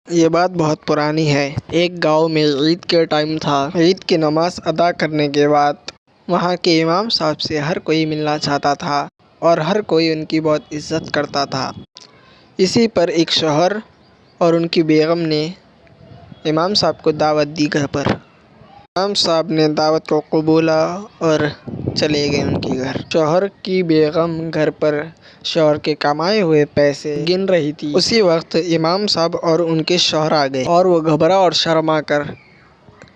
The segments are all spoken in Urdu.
یہ بات بہت پرانی ہے۔ ایک گاؤں میں عید کے ٹائم تھا۔ عید کی نماز ادا کرنے کے بعد وہاں کے امام صاحب سے ہر کوئی ملنا چاہتا تھا اور ہر کوئی ان کی بہت عزت کرتا تھا۔ اسی پر ایک شوہر اور ان کی بیگم نے امام صاحب کو دعوت دی گھر پر۔ امام صاحب نے دعوت کو قبولا اور چلے گئے ان کے گھر۔ شوہر کی بیگم گھر پر شوہر کے کمائے ہوئے پیسے گن رہی تھی۔ اسی وقت امام صاحب اور ان کے شوہر آ گئے اور وہ گھبرا اور شرما کر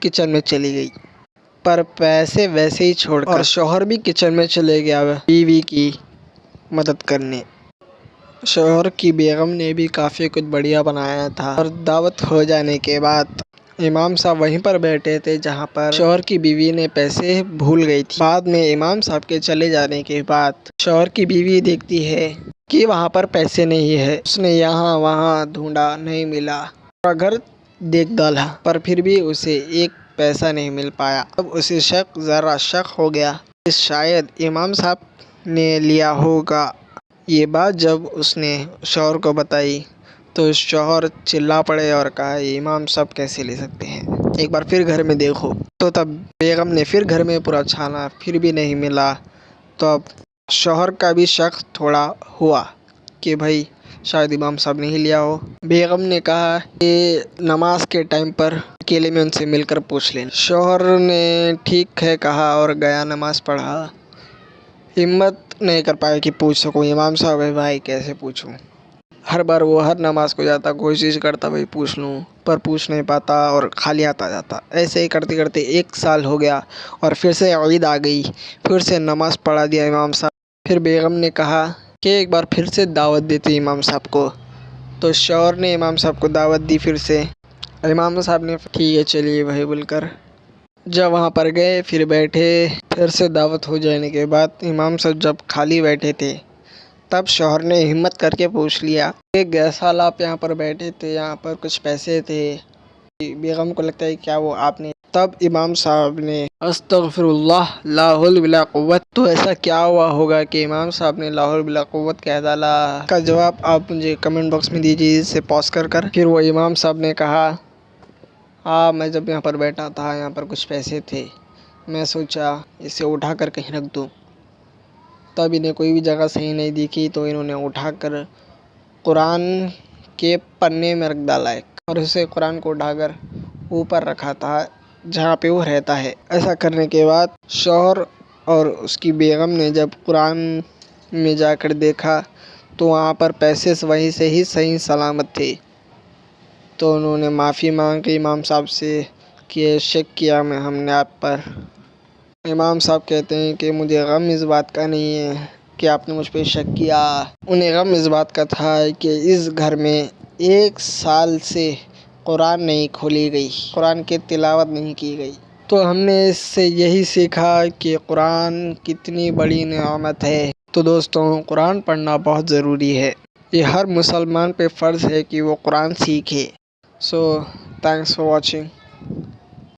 کچن میں چلی گئی، پر پیسے ویسے ہی چھوڑ کر۔ اور شوہر بھی کچن میں چلے گیا بیوی کی مدد کرنے۔ شوہر کی بیگم نے بھی کافی کچھ بڑھیا بنایا تھا اور دعوت ہو جانے کے بعد امام صاحب وہیں پر بیٹھے تھے جہاں پر شوہر کی بیوی نے پیسے بھول گئی تھی۔ بعد میں امام صاحب کے چلے جانے کے بعد شوہر کی بیوی دیکھتی ہے کہ وہاں پر پیسے نہیں ہے۔ اس نے یہاں وہاں ڈھونڈا، نہیں ملا، پورا گھر دیکھ ڈالا، پر پھر بھی اسے ایک پیسہ نہیں مل پایا۔ اب اسے ذرا شک ہو گیا کہ شاید امام صاحب نے لیا ہوگا۔ یہ بات جب اس نے شوہر کو بتائی تو شوہر چلا پڑے اور کہا، یہ امام صاحب کیسے لے سکتے ہیں، ایک بار پھر گھر میں دیکھو۔ تو تب بیگم نے پھر گھر میں پورا چھانا، پھر بھی نہیں ملا۔ تو اب شوہر کا بھی شک تھوڑا ہوا کہ بھائی شاید امام صاحب نے ہی لیا ہو۔ بیگم نے کہا کہ نماز کے ٹائم پر اکیلے میں ان سے مل کر پوچھ لینا۔ شوہر نے ٹھیک ہے کہا اور گیا، نماز پڑھا۔ ہمت نہیں کر پایا کہ پوچھ سکوں، امام صاحب ہے بھائی کیسے پوچھوں۔ ہر بار وہ ہر نماز کو جاتا، کوشش کرتا بھائی پوچھ لوں، پر پوچھ نہیں پاتا اور خالی آتا جاتا۔ ایسے ہی کرتے کرتے 1 سال ہو گیا اور پھر سے عید آ گئی، پھر سے نماز پڑھا دیا امام صاحب۔ پھر بیگم نے کہا کہ ایک بار پھر سے دعوت دیتی امام صاحب کو۔ تو شوہر نے امام صاحب کو دعوت دی پھر سے۔ امام صاحب نے ٹھیک ہے چلیے بھائی بول کر جب وہاں پر گئے، پھر بیٹھے۔ پھر سے دعوت ہو جانے کے بعد امام صاحب جب خالی بیٹھے تھے تب شوہر نے ہمت کر کے پوچھ لیا کہ 11 سال آپ یہاں پر بیٹھے تھے، یہاں پر کچھ پیسے تھے، بیگم کو لگتا ہے کیا وہ آپ نے؟ تب امام صاحب نے استغفر اللہ لا حول ولا قوت۔ تو ایسا کیا ہوا ہوگا کہ امام صاحب نے لا حول ولا قوت کہہ ڈالا؟ کا جواب آپ مجھے کمنٹ باکس میں دیجیے اسے پاز کر کر۔ پھر وہ امام صاحب نے کہا، ہاں میں جب یہاں پر بیٹھا تھا یہاں پر کچھ پیسے تھے، میں سوچا اسے اٹھا کر کہیں رکھ دوں۔ تب انہیں کوئی بھی جگہ صحیح نہیں دکھی تو انہوں نے اٹھا کر قرآن کے پنے میں رکھ ڈالا اور اسے قرآن کو اٹھا کر اوپر رکھا تھا جہاں پہ وہ رہتا ہے۔ ایسا کرنے کے بعد شوہر اور اس کی بیگم نے جب قرآن میں جا کر دیکھا تو وہاں پر پیسے وہیں سے ہی صحیح سلامت تھے۔ تو انہوں نے معافی مانگی امام صاحب سے کہ شک کیا ہم نے آپ پر۔ امام صاحب کہتے ہیں کہ مجھے غم اس بات کا نہیں ہے کہ آپ نے مجھ پہ شک کیا، انہیں غم اس بات کا تھا کہ اس گھر میں 1 سال سے قرآن نہیں کھولی گئی، قرآن کی تلاوت نہیں کی گئی۔ تو ہم نے اس سے یہی سیکھا کہ قرآن کتنی بڑی نعمت ہے۔ تو دوستوں قرآن پڑھنا بہت ضروری ہے، یہ ہر مسلمان پہ فرض ہے کہ وہ قرآن سیکھے۔ سو تھینکس فار واچنگ۔